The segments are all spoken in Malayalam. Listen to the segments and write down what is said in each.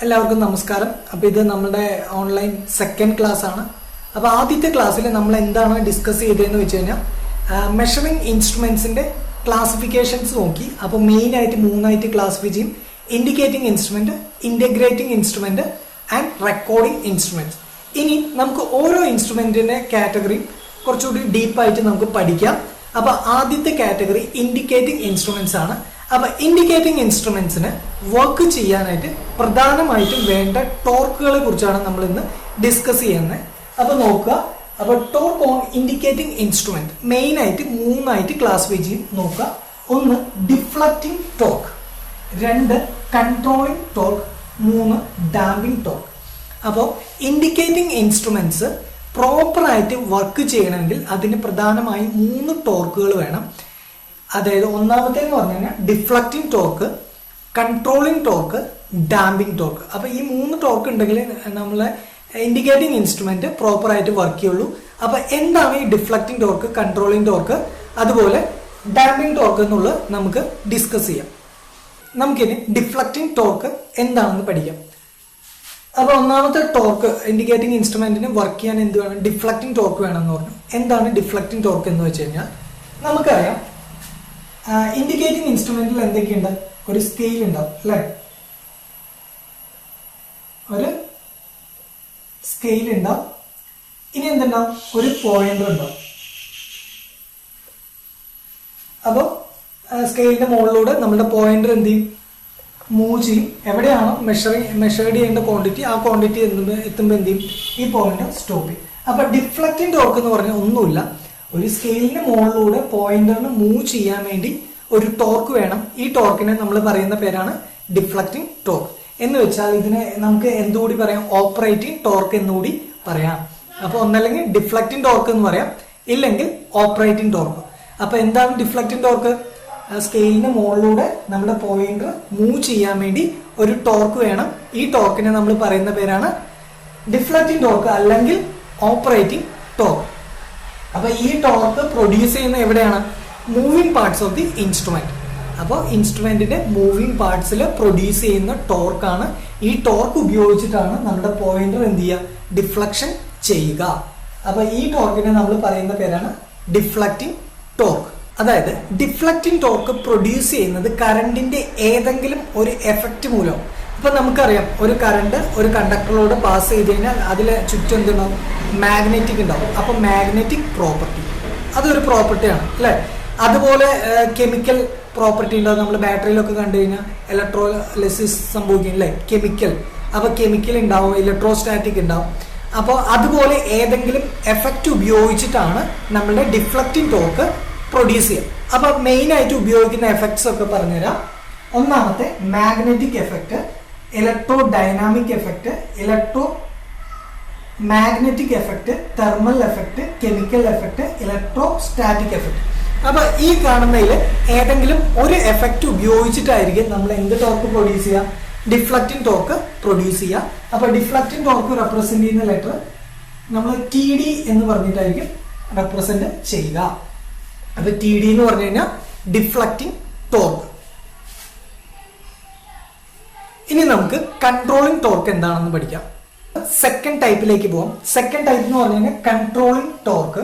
എല്ലാവർക്കും നമസ്കാരം. അപ്പോൾ ഇത് നമ്മുടെ ഓൺലൈൻ സെക്കൻഡ് ക്ലാസ് ആണ്. അപ്പോൾ ആദ്യത്തെ ക്ലാസ്സിൽ നമ്മൾ എന്താണ് ഡിസ്കസ് ചെയ്തതെന്ന് വെച്ച് കഴിഞ്ഞാൽ മെഷറിംഗ് ഇൻസ്ട്രുമെന്റ്സിന്റെ ക്ലാസിഫിക്കേഷൻസ് നോക്കി. അപ്പോൾ മെയിൻ ആയിട്ട് മൂന്നായിട്ട് ക്ലാസിഫൈ ചെയ്യും: indicating instrument, integrating instrument and recording instrument. ഇനി നമുക്ക് ഓരോ ഇൻസ്ട്രുമെന്റിന്റെ കാറ്റഗറി കുറച്ചുകൂടി ഡീപ്പായിട്ട് നമുക്ക് പഠിക്കാം. അപ്പോൾ ആദ്യത്തെ കാറ്റഗറി ഇൻഡിക്കേറ്റിംഗ് ഇൻസ്ട്രുമെന്റ്സ് ആണ്. അപ്പൊ ഇൻഡിക്കേറ്റിംഗ് ഇൻസ്ട്രുമെന്റ്സിന് വർക്ക് ചെയ്യാനായിട്ട് പ്രധാനമായിട്ടും വേണ്ട ടോർക്കുകളെ കുറിച്ചാണ് നമ്മൾ ഇന്ന് ഡിസ്കസ് ചെയ്യുന്നത്. അപ്പൊ നോക്കുക. അപ്പൊ torque on indicating instrument main ആയിട്ട് മൂന്നായിട്ട് ക്ലാസിഫൈ ചെയ്യും. നോക്കുക: ഒന്ന് ഡിഫ്ലക്റ്റിംഗ് ടോർക്ക്, രണ്ട് കൺട്രോളിംഗ് ടോർക്ക്, മൂന്ന് ഡാമ്പിംഗ് ടോർക്ക്. അപ്പോൾ ഇൻഡിക്കേറ്റിംഗ് ഇൻസ്ട്രുമെന്റ്സ് പ്രോപ്പറായിട്ട് വർക്ക് ചെയ്യണമെങ്കിൽ അതിന് പ്രധാനമായും മൂന്ന് ടോർക്കുകൾ വേണം. അതായത് ഒന്നാമത്തേന്ന് പറഞ്ഞു കഴിഞ്ഞാൽ deflecting torque, controlling torque, damping torque. അപ്പൊ ഈ മൂന്ന് ടോർക്ക് ഉണ്ടെങ്കിൽ നമ്മളെ ഇൻഡിക്കേറ്റിംഗ് ഇൻസ്ട്രുമെന്റ് പ്രോപ്പർ ആയിട്ട് വർക്ക് ചെയ്യുള്ളൂ. അപ്പൊ എന്താണ് ഈ ഡിഫ്ലക്റ്റിംഗ് ടോർക്ക്, കൺട്രോളിംഗ് ടോർക്ക്, അതുപോലെ ഡാമ്പിംഗ് ടോർക്ക് എന്നുള്ളത് നമുക്ക് ഡിസ്കസ് ചെയ്യാം. നമുക്കിനി ഡിഫ്ലക്റ്റിംഗ് ടോർക്ക് എന്താണെന്ന് പഠിക്കാം. അപ്പൊ ഒന്നാമത്തെ ടോർക്ക്, ഇൻഡിക്കേറ്റിംഗ് ഇൻസ്ട്രുമെന്റിന് വർക്ക് ചെയ്യാൻ എന്ത് വേണം? ഡിഫ്ലക്റ്റിംഗ് ടോർക്ക് വേണമെന്ന് പറഞ്ഞു. എന്താണ് ഡിഫ്ലക്റ്റിംഗ് ടോർക്ക് എന്ന് വെച്ച് കഴിഞ്ഞാൽ നമുക്കറിയാം ഇൻഡിക്കേറ്റിംഗ് ഇൻസ്ട്രുമെന്റിൽ എന്തൊക്കെയുണ്ട്? ഒരു സ്കെയിൽ ഉണ്ടാവും അല്ലെ, ഒരു സ്കെയിൽ ഉണ്ടാവും. ഇനി എന്തുണ്ടാവും? ഒരു പോയിന്റർ ഉണ്ടാവും. അപ്പൊ സ്കെയിലിന്റെ മുകളിലൂടെ നമ്മുടെ പോയിന്റർ എന്ത് ചെയ്യും? മൂവ് ചെയ്യും. എവിടെയാണോ മെഷേർഡ് ചെയ്യേണ്ട ക്വാണ്ടിറ്റി, ആ ക്വാണ്ടിറ്റി എത്തുമ്പോൾ എന്ത് ചെയ്യും? ഈ പോയിന്റർ സ്റ്റോപ്പ് ചെയ്യും. അപ്പൊ ഡിഫ്ലക്റ്റിംഗ് ടോർക്ക് എന്ന് പറഞ്ഞാൽ ഒന്നുമില്ല, ഒരു സ്കെയിലിന്റെ മുകളിലൂടെ പോയിന്ററിന് മൂവ് ചെയ്യാൻ വേണ്ടി ഒരു ടോർക്ക് വേണം. ഈ ടോർക്കിനെ നമ്മൾ പറയുന്ന പേരാണ് ഡിഫ്ലക്റ്റിംഗ് ടോർക്ക്. എന്ന് വെച്ചാൽ ഇതിനെ നമുക്ക് എന്തുകൂടി പറയാം? ഓപ്പറേറ്റിംഗ് ടോർക്ക് എന്നുകൂടി പറയാം. അപ്പൊ ഒന്നല്ലെങ്കിൽ ഡിഫ്ലക്റ്റിംഗ് ടോർക്ക് എന്ന് പറയാം, ഇല്ലെങ്കിൽ ഓപ്പറേറ്റിംഗ് ടോർക്ക്. അപ്പൊ എന്താണ് ഡിഫ്ലക്റ്റിംഗ് ടോർക്ക്? സ്കെയിലിന്റെ മുകളിലൂടെ നമ്മുടെ പോയിന്റർ മൂവ് ചെയ്യാൻ വേണ്ടി ഒരു ടോർക്ക് വേണം. ഈ ടോർക്കിനെ നമ്മൾ പറയുന്ന പേരാണ് ഡിഫ്ലക്റ്റിംഗ് ടോർക്ക് അല്ലെങ്കിൽ ഓപ്പറേറ്റിംഗ് ടോർക്ക്. അപ്പൊ ഈ ടോർക്ക് പ്രൊഡ്യൂസ് ചെയ്യുന്ന എവിടെയാണ്? Moving parts of the instrument. അപ്പോൾ ഇൻസ്ട്രുമെന്റിന്റെ മൂവിംഗ് പാർട്സിൽ പ്രൊഡ്യൂസ് ചെയ്യുന്ന ടോർക്കാണ്. ഈ ടോർക്ക് ഉപയോഗിച്ചിട്ടാണ് നമ്മുടെ പോയിന്റർ എന്ത് ചെയ്യുക? ഡിഫ്ലക്ഷൻ ചെയ്യുക. അപ്പൊ ഈ ടോർക്കിനെ നമ്മൾ പറയുന്ന പേരാണ് ഡിഫ്ലക്റ്റിംഗ് ടോർക്ക്. അതായത് ഡിഫ്ലക്റ്റിംഗ് ടോർക്ക് പ്രൊഡ്യൂസ് ചെയ്യുന്നത് കറണ്ടിന്റെ ഏതെങ്കിലും ഒരു എഫക്റ്റ് മൂലം. ഇപ്പൊ നമുക്കറിയാം, ഒരു കറണ്ട് ഒരു കണ്ടക്ടറിലൂടെ പാസ് ചെയ്ത് കഴിഞ്ഞാൽ അതിലെ ചുറ്റും എന്തുണ്ടാവും? മാഗ്നറ്റിക് ഉണ്ടാവും. അപ്പൊ മാഗ്നറ്റിക് പ്രോപ്പർട്ടി അതൊരു പ്രോപ്പർട്ടിയാണ് അല്ലെ. അതുപോലെ കെമിക്കൽ പ്രോപ്പർട്ടി ഉണ്ടാവും. നമ്മൾ ബാറ്ററിയിലൊക്കെ കണ്ടു കഴിഞ്ഞാൽ ഇലക്ട്രോലിസിസ് സംഭവിക്കും അല്ലെ, കെമിക്കൽ. അപ്പൊ കെമിക്കൽ ഉണ്ടാവും, ഇലക്ട്രോസ്റ്റാറ്റിക് ഉണ്ടാവും. അപ്പോൾ അതുപോലെ ഏതെങ്കിലും എഫക്റ്റ് ഉപയോഗിച്ചിട്ടാണ് നമ്മളുടെ ഡിഫ്ലക്റ്റിംഗ് ടോർക്ക് പ്രൊഡ്യൂസ് ചെയ്യുക. അപ്പൊ മെയിൻ ആയിട്ട് ഉപയോഗിക്കുന്ന എഫക്ട്സ് ഒക്കെ പറഞ്ഞുതരാം. ഒന്നാമത്തെ magnetic effect, electro dynamic effect, electro magnetic effect, thermal effect, chemical effect, electro static effect. അപ്പൊ ഈ കാണുന്നതിൽ ഏതെങ്കിലും ഒരു എഫക്റ്റ് ഉപയോഗിച്ചിട്ടായിരിക്കും നമ്മൾ എന്ത് ടോർക്ക് പ്രൊഡ്യൂസ് ചെയ്യുക? ഡിഫ്ലക്റ്റിംഗ് ടോർക്ക് പ്രൊഡ്യൂസ് ചെയ്യുക. അപ്പൊ ഡിഫ്ലക്റ്റിംഗ് ടോർക്ക് റെപ്രസെന്റ് ചെയ്യുന്ന ലെറ്റർ നമ്മൾ TD എന്ന് പറഞ്ഞിട്ടായിരിക്കും റെപ്രസെന്റ് ചെയ്യുക. അപ്പൊ TD എന്ന് പറഞ്ഞു കഴിഞ്ഞാൽ ഡിഫ്ലക്റ്റിംഗ് ടോർക്ക്. ഇനി നമുക്ക് കൺട്രോളിംഗ് ടോർക്ക് എന്താണെന്ന് പഠിക്കാം. സെക്കൻഡ് ടൈപ്പിലേക്ക് പോകാം. സെക്കൻഡ് ടൈപ്പ് എന്ന് പറഞ്ഞു കഴിഞ്ഞാൽ കൺട്രോളിംഗ് ടോർക്ക്.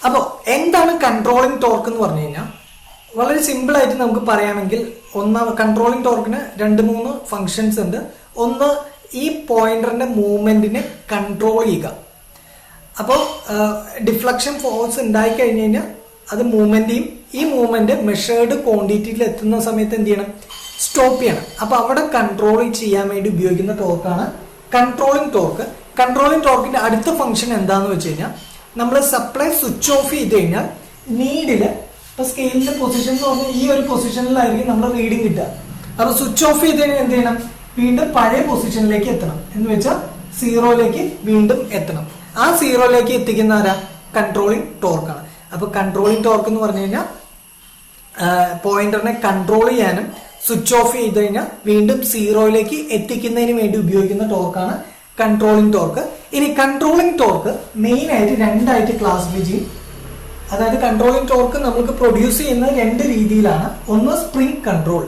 അപ്പോൾ എന്താണ് കൺട്രോളിംഗ് ടോർക്ക് എന്ന് പറഞ്ഞു കഴിഞ്ഞാൽ വളരെ സിമ്പിൾ ആയിട്ട് നമുക്ക് പറയാമെങ്കിൽ, കൺട്രോളിംഗ് ടോർക്കിന് 2-3 ഫങ്ഷൻസ് ഉണ്ട്. ഒന്ന്, ഈ പോയിന്ററിന്റെ മൂവ്മെന്റിനെ കൺട്രോൾ ചെയ്യുക. അപ്പോൾ ഡിഫ്ലക്ഷൻ ഫോഴ്സ് ഉണ്ടായി കഴിഞ്ഞു കഴിഞ്ഞാൽ അത് മൂവ്മെന്റ് ചെയ്യും. ഈ മൂവ്മെന്റ് മെഷേർഡ് ക്വാണ്ടിറ്റിയിൽ എത്തുന്ന സമയത്ത് എന്ത് ചെയ്യണം? സ്റ്റോപ്പ് ചെയ്യണം. അപ്പൊ അവിടെ കൺട്രോൾ ചെയ്യാൻ വേണ്ടി ഉപയോഗിക്കുന്ന ടോർക്കാണ് കൺട്രോളിംഗ് ടോർക്ക്. കൺട്രോളിംഗ് ടോർക്കിന്റെ അടുത്ത ഫംഗ്ഷൻ എന്താന്ന് വെച്ച് കഴിഞ്ഞാൽ, നമ്മൾ സപ്ലൈ സ്വിച്ച് ഓഫ് ചെയ്ത് കഴിഞ്ഞാൽ നീഡില്, ഇപ്പൊ സ്കെയിലിന്റെ പൊസിഷൻ എന്ന് പറഞ്ഞാൽ ഈ ഒരു പൊസിഷനിലായിരിക്കും നമ്മൾ റീഡിങ് കിട്ടുക. അപ്പൊ സ്വിച്ച് ഓഫ് ചെയ്ത് കഴിഞ്ഞാൽ എന്ത് ചെയ്യണം? വീണ്ടും പഴയ പൊസിഷനിലേക്ക് എത്തണം. എന്ന് വെച്ചാൽ 0ലേക്ക് വീണ്ടും എത്തണം. ആ 0ലേക്ക് എത്തിക്കുന്ന ആരാ? കൺട്രോളിംഗ് ടോർക്കാണ്. അപ്പൊ കൺട്രോളിംഗ് ടോർക്ക് എന്ന് പറഞ്ഞു കഴിഞ്ഞാൽ പോയിന്ററിനെ കൺട്രോൾ ചെയ്യാനും സ്വിച്ച് ഓഫ് ചെയ്ത് കഴിഞ്ഞാൽ വീണ്ടും 0ലേക്ക് എത്തിക്കുന്നതിന് വേണ്ടി ഉപയോഗിക്കുന്ന ടോർക്കാണ് കൺട്രോളിംഗ് ടോർക്ക്. ഇനി കൺട്രോളിംഗ് ടോർക്ക് മെയിൻ ആയിട്ട് രണ്ടായിട്ട് ക്ലാസിഫൈ ചെയ്യും. അതായത് കൺട്രോളിംഗ് ടോർക്ക് നമുക്ക് പ്രൊഡ്യൂസ് ചെയ്യുന്നത് 2 രീതിയിലാണ്. ഒന്ന് സ്പ്രിംഗ് കൺട്രോൾ,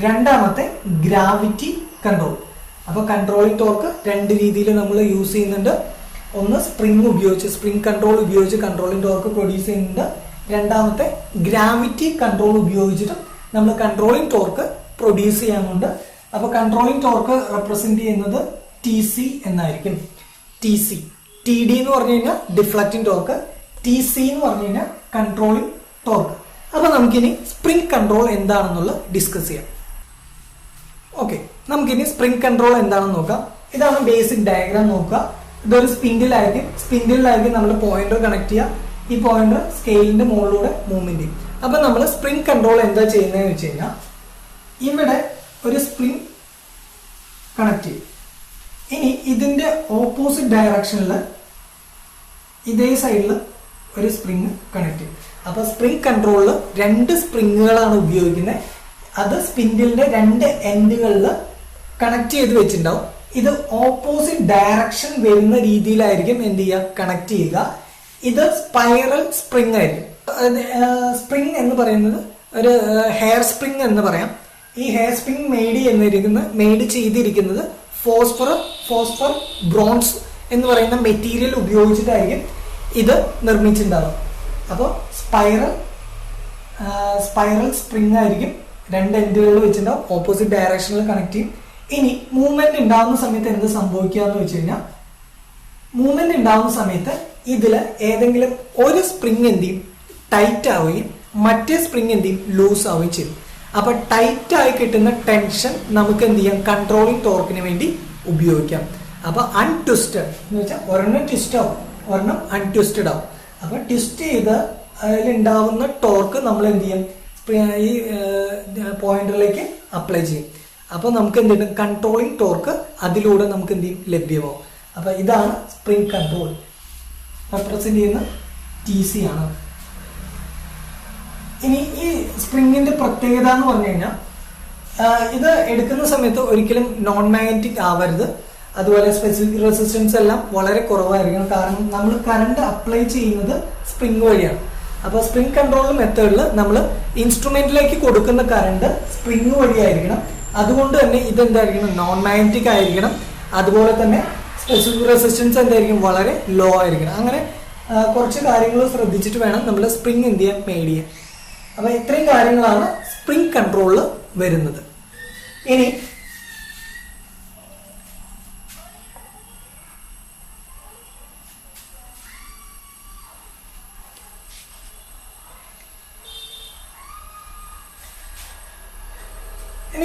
രണ്ടാമത്തെ ഗ്രാവിറ്റി കൺട്രോൾ. അപ്പോൾ കൺട്രോളിംഗ് ടോർക്ക് രണ്ട് രീതിയിൽ നമ്മൾ യൂസ് ചെയ്യുന്നുണ്ട്. ഒന്ന് സ്പ്രിംഗ് കൺട്രോൾ ഉപയോഗിച്ച് കൺട്രോളിംഗ് ടോർക്ക് പ്രൊഡ്യൂസ് ചെയ്യുന്നുണ്ട്. രണ്ടാമത്തെ ഗ്രാവിറ്റി കൺട്രോൾ ഉപയോഗിച്ചിട്ട് നമ്മൾ കൺട്രോളിംഗ് ടോർക്ക് പ്രൊഡ്യൂസ് ചെയ്യാനുണ്ട്. അപ്പോൾ കൺട്രോളിംഗ് ടോർക്ക് റെപ്രസെന്റ് ചെയ്യുന്നത് TC എന്നായിരിക്കും. TC TD എന്ന് പറഞ്ഞു കഴിഞ്ഞാൽ ഡിഫ്ലക്റ്റിംഗ് ടോർക്ക്, TC എന്ന് പറഞ്ഞു കഴിഞ്ഞാൽ കൺട്രോളിംഗ് ടോർക്ക്. അപ്പോൾ നമുക്കിനി സ്പ്രിംഗ് കൺട്രോൾ എന്താണെന്നുള്ളത് ഡിസ്കസ് ചെയ്യാം. ഓക്കെ, നമുക്കിനി സ്പ്രിംഗ് കൺട്രോൾ എന്താണെന്ന് നോക്കാം. ഇതാണ് ബേസിക് ഡയഗ്രാം. നോക്കുക, ഇതൊരു സ്പിൻഡിലായിരിക്കും നമ്മൾ പോയിന്റർ കണക്ട് ചെയ്യുക. ഈ പോയിന്റർ സ്കെയിലിന്റെ മുകളിലൂടെ മൂവ്മെന്റ് ചെയ്യും. അപ്പൊ നമ്മൾ സ്പ്രിംഗ് കൺട്രോൾ എന്താ ചെയ്യുന്നതെന്ന് വെച്ച് കഴിഞ്ഞാൽ ഇവിടെ ഒരു സ്പ്രിംഗ് കണക്ട് ചെയ്യും. ഇനി ഇതിന്റെ ഓപ്പോസിറ്റ് ഡയറക്ഷനിൽ ഇതേ സൈഡിൽ ഒരു സ്പ്രിംഗ് കണക്ട് ചെയ്യും. അപ്പൊ സ്പ്രിംഗ് കൺട്രോളിൽ രണ്ട് സ്പ്രിങ്ങുകളാണ് ഉപയോഗിക്കുന്നത്. അത് സ്പിൻഡിലിന്റെ രണ്ട് എൻഡുകളിൽ കണക്ട് ചെയ്ത് വെച്ചിട്ടുണ്ടാവും. ഇത് ഓപ്പോസിറ്റ് ഡയറക്ഷൻ വരുന്ന രീതിയിലായിരിക്കും എന്ത് ചെയ്യുക, കണക്ട് ചെയ്യുക. ഇത് സ്പൈറൽ സ്പ്രിംഗ് ആയിരിക്കും. സ്പ്രിംഗ് എന്ന് പറയുന്നത് ഒരു ഹെയർ സ്പ്രിംഗ് എന്ന് പറയാം. ഈ ഹെയർ സ്പ്രിംഗ് മെയ്ഡ് ചെയ്തിരിക്കുന്നത് ഫോസ്ഫർ ബ്രോൺസ് എന്ന് പറയുന്ന മെറ്റീരിയൽ ഉപയോഗിച്ചിട്ടായിരിക്കും ഇത് നിർമ്മിച്ചിട്ടുണ്ടാവുക. അപ്പോൾ സ്പൈറൽ സ്പ്രിംഗ് ആയിരിക്കും. രണ്ട് എൻഡുകളിൽ വെച്ചിട്ടുണ്ടാവും, ഓപ്പോസിറ്റ് ഡയറക്ഷനിൽ കണക്ട് ചെയ്യും. ഇനി മൂവ്മെന്റ് ഉണ്ടാകുന്ന സമയത്ത് എന്ത് സംഭവിക്കുക എന്ന് വെച്ച് കഴിഞ്ഞാൽ, മൂവ്മെന്റ് ഉണ്ടാകുന്ന സമയത്ത് ഇതിൽ ഏതെങ്കിലും ഒരു സ്പ്രിംഗ് എന്ത് ചെയ്യും, ടൈറ്റ് ആവുകയും മറ്റേ സ്പ്രിംഗ് എന്ത് ചെയ്യും, ലൂസ് ആവുകയും ചെയ്യും. അപ്പൊ ടൈറ്റ് ആയി കിട്ടുന്ന ടെൻഷൻ നമുക്ക് എന്ത് ചെയ്യാം, കൺട്രോളിംഗ് ടോർക്കിന് വേണ്ടി ഉപയോഗിക്കാം. അപ്പൊ അൺട്വിസ്റ്റഡ് എന്ന് വെച്ചാൽ ഒരെണ്ണം ട്വിസ്റ്റ് ആവും, ഒരെണ്ണം അൺട്വിസ്റ്റഡ് ആവും. അപ്പൊ ട്വിസ്റ്റ് ചെയ്ത് അതിലുണ്ടാവുന്ന ടോർക്ക് നമ്മൾ എന്ത് ചെയ്യും, ഈ പോയിന്റിലേക്ക് അപ്ലൈ ചെയ്യും. അപ്പൊ നമുക്ക് എന്ത് ചെയ്യും, കൺട്രോളിംഗ് ടോർക്ക് അതിലൂടെ നമുക്ക് എന്ത് ചെയ്യും, ലഭ്യമാവും. അപ്പൊ ഇതാണ് സ്പ്രിംഗ് കൺട്രോൾ. റെപ്രസെന്റ് ചെയ്യുന്ന TC ആണ്. ഇനി ഈ സ്പ്രിങ്ങിന്റെ പ്രത്യേകത എന്ന് പറഞ്ഞു കഴിഞ്ഞാൽ ഇത് എടുക്കുന്ന സമയത്ത് ഒരിക്കലും നോൺ മാഗ്നറ്റിക് ആവരുത്. അതുപോലെ സ്പെസിഫിക് റെസിസ്റ്റൻസ് എല്ലാം വളരെ കുറവായിരിക്കണം. കാരണം നമ്മൾ കറണ്ട് അപ്ലൈ ചെയ്യുന്നത് സ്പ്രിംഗ് വഴിയാണ്. അപ്പോൾ സ്പ്രിംഗ് കൺട്രോൾ മെത്തേഡിൽ നമ്മൾ ഇൻസ്ട്രുമെന്റിലേക്ക് കൊടുക്കുന്ന കറണ്ട് സ്പ്രിംഗ് വഴിയായിരിക്കണം. അതുകൊണ്ട് തന്നെ ഇതെന്തായിരിക്കണം, നോൺ മാഗ്നറ്റിക് ആയിരിക്കണം. അതുപോലെ തന്നെ സ്പെസിഫിക് റെസിസ്റ്റൻസ് എന്തായിരിക്കും, വളരെ ലോ ആയിരിക്കണം. അങ്ങനെ കുറച്ച് കാര്യങ്ങൾ ശ്രദ്ധിച്ചിട്ട് വേണം നമ്മൾ സ്പ്രിംഗ് എന്ത് ചെയ്യാൻ, മെയ്ഡ് ചെയ്യാൻ. അപ്പൊ ഇത്രയും കാര്യങ്ങളാണ് സ്പ്രിംഗ് കൺട്രോളിൽ വരുന്നത്. ഇനി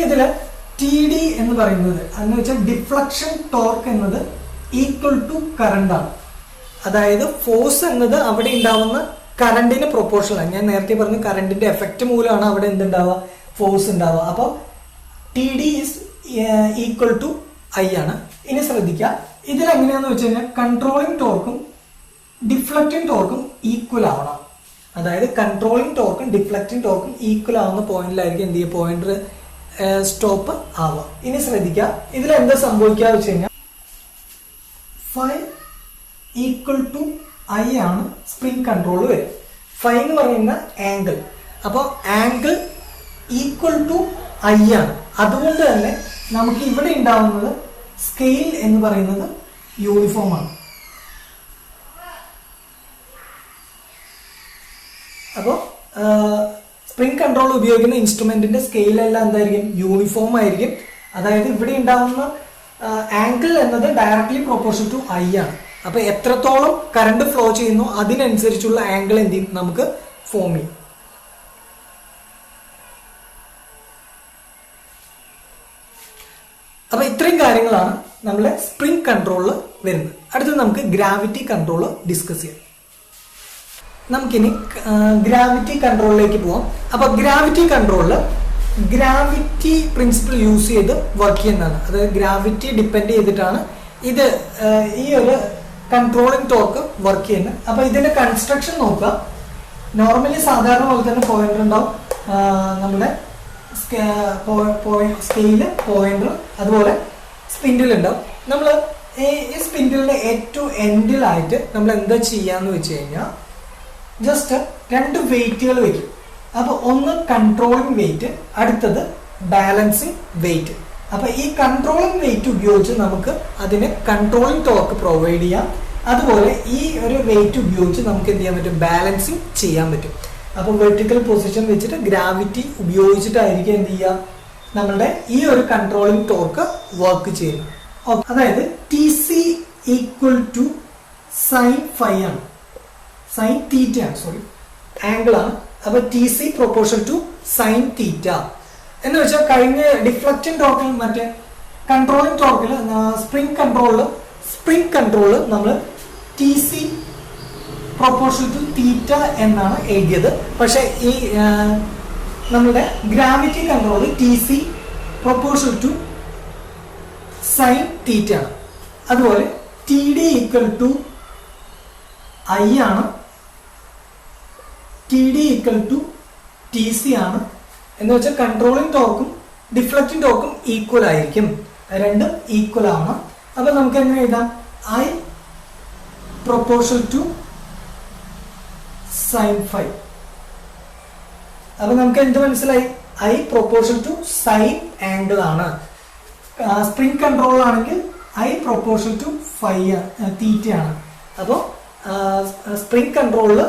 ഇതില് TD എന്ന് പറയുന്നത് എന്ന് വെച്ചാൽ ഡിഫ്ലക്ഷൻ ടോർക്ക് എന്നത് ഈക്വൽ ടു കറണ്ട് ആണ്. അതായത് ഫോഴ്സ് എന്നത് അവിടെ ഉണ്ടാവുന്ന കറണ്ടിന് പ്രൊപ്പോർഷണൽ. ഞാൻ നേരത്തെ പറഞ്ഞു കറണ്ടിന്റെ എഫക്റ്റ് മൂലമാണ് അവിടെ എന്തുണ്ടാവുക, ഫോഴ്സ് ഉണ്ടാവുക. അപ്പോൾ TD is equal to I ആണ്. ഇനി ശ്രദ്ധിക്കുക, ഇതിൽ എങ്ങനെയാന്ന് വെച്ച് കഴിഞ്ഞാൽ കൺട്രോളിംഗ് ടോർക്കും ഡിഫ്ലക്റ്റിംഗ് ടോർക്കും ഈക്വൽ ആവണം. അതായത് കൺട്രോളിംഗ് ടോർക്കും ഡിഫ്ലക്റ്റിംഗ് ടോർക്കും ഈക്വൽ ആവുന്ന പോയിന്റിലായിരിക്കും എന്ത് ചെയ്യുക, പോയിന്റർ സ്റ്റോപ്പ് ആവുക. ഇനി ശ്രദ്ധിക്കുക, ഇതിൽ എന്താ സംഭവിക്കുക വെച്ച് കഴിഞ്ഞാൽ ഫൈ ഈക്വൽ ടു I ആണ് സ്പ്രിംഗ് കൺട്രോൾ വരും. ഫൈ എന്ന് പറയുന്ന ആംഗിൾ. അപ്പോൾ ആംഗിൾ ഈക്വൽ ടു I ആണ്. അതുകൊണ്ട് തന്നെ നമുക്ക് ഇവിടെ ഉണ്ടാവുന്നത് സ്കെയിൽ എന്ന് പറയുന്നത് യൂണിഫോം ആണ്. അപ്പോൾ സ്പ്രിംഗ് കൺട്രോൾ ഉപയോഗിക്കുന്ന ഇൻസ്ട്രുമെന്റിന്റെ സ്കെയിലെല്ലാം എന്തായിരിക്കും, യൂണിഫോം ആയിരിക്കും. അതായത് ഇവിടെ ഉണ്ടാവുന്ന ആംഗിൾ എന്നത് ഡയറക്ട്ലി പ്രൊപ്പോർഷൻ ടു I ആണ്. അപ്പൊ എത്രത്തോളം കറണ്ട് ഫ്ലോ ചെയ്യുന്നു അതിനനുസരിച്ചുള്ള ആംഗിൾ എന്ത് ചെയ്യും, നമുക്ക് ഫോം ചെയ്യും. അപ്പൊ ഇത്രയും കാര്യങ്ങളാണ് നമ്മളെ സ്പ്രിംഗ് കൺട്രോളിൽ വരുന്നത്. അടുത്തത് നമുക്ക് ഗ്രാവിറ്റി കൺട്രോൾ ഡിസ്കസ് ചെയ്യാം. നമുക്കിനി ഗ്രാവിറ്റി കൺട്രോളിലേക്ക് പോവാം. അപ്പൊ ഗ്രാവിറ്റി കൺട്രോളിൽ ഗ്രാവിറ്റി പ്രിൻസിപ്പിൾ യൂസ് ചെയ്ത് വർക്ക് ചെയ്യുന്നതാണ്. അതായത് ഗ്രാവിറ്റി ഡിപ്പെൻഡ് ചെയ്തിട്ടാണ് ഇത് ഈ ഒരു കൺട്രോളിംഗ് ടോർക്ക് വർക്ക് ചെയ്യുന്നത്. അപ്പൊ ഇതിന്റെ കൺസ്ട്രക്ഷൻ നോക്കുക. നോർമലി സാധാരണ പോലെ തന്നെ പോയിന്റർ ഉണ്ടാവും, നമ്മുടെ സ്കെയില്, പോയിന്റർ, അതുപോലെ സ്പിൻഡിൽ ഉണ്ടാവും. നമ്മൾ ഈ സ്പിൻഡിലിന്റെ ഏറ്റവും എൻഡിലായിട്ട് നമ്മൾ എന്താ ചെയ്യാന്ന് വെച്ച് കഴിഞ്ഞാൽ ജസ്റ്റ് രണ്ട് വെയിറ്റുകൾ വെക്കും. അപ്പൊ ഒന്ന് കൺട്രോളിംഗ് വെയിറ്റ്, അടുത്തത് ബാലൻസിങ് വെയിറ്റ്. അപ്പൊ ഈ കൺട്രോളിങ് വെയിറ്റ് ഉപയോഗിച്ച് നമുക്ക് അതിന് കൺട്രോളിങ് ടോർക്ക് പ്രൊവൈഡ് ചെയ്യാം. അതുപോലെ ഈ ഒരു വെയിറ്റ് ഉപയോഗിച്ച് നമുക്ക് എന്ത് ചെയ്യാൻ പറ്റും, ബാലൻസിങ് ചെയ്യാൻ പറ്റും. അപ്പോൾ വെർട്ടിക്കൽ പൊസിഷൻ വെച്ചിട്ട് ഗ്രാവിറ്റി ഉപയോഗിച്ചിട്ടായിരിക്കും എന്ത് ചെയ്യുക, നമ്മളുടെ ഈ ഒരു കൺട്രോളിങ് ടോർക്ക് വർക്ക് ചെയ്യുന്നത്. അതായത് T C equal to sine phi ആണ്, സൈൻ തീറ്റ ആണ്, സോറി ആംഗിൾ ആണ്. അപ്പൊ T C proportion to sine theta എന്ന് വെച്ചാൽ കഴിഞ്ഞ ഡിഫ്ലക്റ്റിംഗ് ടോർക്കിൽ മറ്റേ കൺട്രോളിംഗ് ടോർക്കിൽ സ്പ്രിംഗ് കൺട്രോള് നമ്മൾ T C proportion to theta എന്നാണ് എഴുതിയത്. പക്ഷെ ഈ നമ്മുടെ gravity control T C proportion to sine theta ആണ്. അതുപോലെ T D equal to I ആണ്, T D equal to T C ആണ്. എന്ന് വെച്ചാൽ കൺട്രോളിംഗ് ടോർക്കും ഡിഫ്ലക്റ്റിംഗ് ടോർക്കും ഈക്വൽ ആയിരിക്കും, രണ്ടും ഈക്വൽ ആണ്. അപ്പൊ നമുക്ക് എങ്ങനെ എഴുതാം, I proportion to sine phi. അപ്പൊ നമുക്ക് എന്ത് മനസ്സിലായി, I proportion to sine angle ആണ്. സ്പ്രിംഗ് കൺട്രോൾ ആണെങ്കിൽ I proportion to phi theta ആണ്. അപ്പോൾ സ്പ്രിംഗ് കൺട്രോളിൽ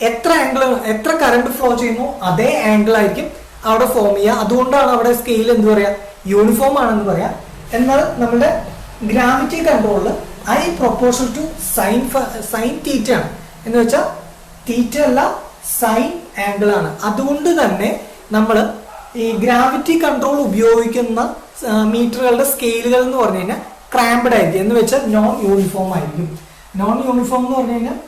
എത്ര കറണ്ട് ഫ്ലോ ചെയ്യുന്നു അതേ ആംഗിൾ ആയിരിക്കും അവിടെ ഫോം ചെയ്യുക. അതുകൊണ്ടാണ് അവിടെ സ്കെയിൽ എന്ത് പറയാ, യൂണിഫോം ആണെന്ന് പറയാം. എന്നാൽ നമ്മുടെ ഗ്രാവിറ്റി കൺട്രോളിൽ I proportion to sine theta ആണ്. എന്ന് വെച്ചാൽ തീറ്റ അല്ല, സൈൻ ആംഗിൾ ആണ്. അതുകൊണ്ട് തന്നെ നമ്മൾ ഈ ഗ്രാവിറ്റി കൺട്രോൾ ഉപയോഗിക്കുന്ന മീറ്ററുകളുടെ സ്കെയിലുകൾ എന്ന് പറഞ്ഞു കഴിഞ്ഞാൽ ക്രാംപ്ഡ് ആയിരിക്കും. എന്ന് വെച്ചാൽ നോൺ യൂണിഫോം ആയിരിക്കും. നോൺ യൂണിഫോം എന്ന് പറഞ്ഞു കഴിഞ്ഞാൽ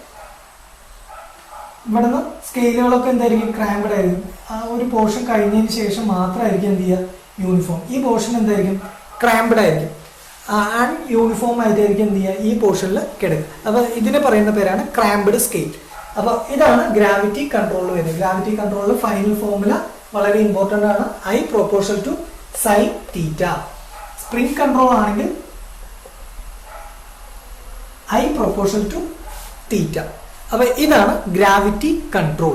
ഇവിടുന്ന് സ്കെയിലുകളൊക്കെ എന്തായിരിക്കും, ക്രാംപ്ഡ് ആയിരിക്കും. ആ ഒരു പോർഷൻ കഴിഞ്ഞതിന് ശേഷം മാത്രമായിരിക്കും എന്ത് ചെയ്യുക, യൂണിഫോം. ഈ പോർഷൻ എന്തായിരിക്കും, ക്രാംപ്ഡ് ആയിരിക്കും. യൂണിഫോം ആയിട്ടായിരിക്കും എന്ത് ചെയ്യുക, ഈ പോർഷനിൽ കിടക്കുക. അപ്പൊ ഇതിനെ പറയുന്ന പേരാണ് ക്രാംപ്ഡ് സ്കെയിൽ. അപ്പൊ ഇതാണ് ഗ്രാവിറ്റി കൺട്രോൾ വരുന്നത്. ഗ്രാവിറ്റി കൺട്രോളിൽ ഫൈനൽ ഫോർമുല വളരെ ഇമ്പോർട്ടന്റ് ആണ്, I proportion to sine theta. Spring control ആണെങ്കിൽ ഐ പ്രൊപ്പോർഷൻ ടു തീറ്റ. അപ്പൊ ഇതാണ് ഗ്രാവിറ്റി കൺട്രോൾ.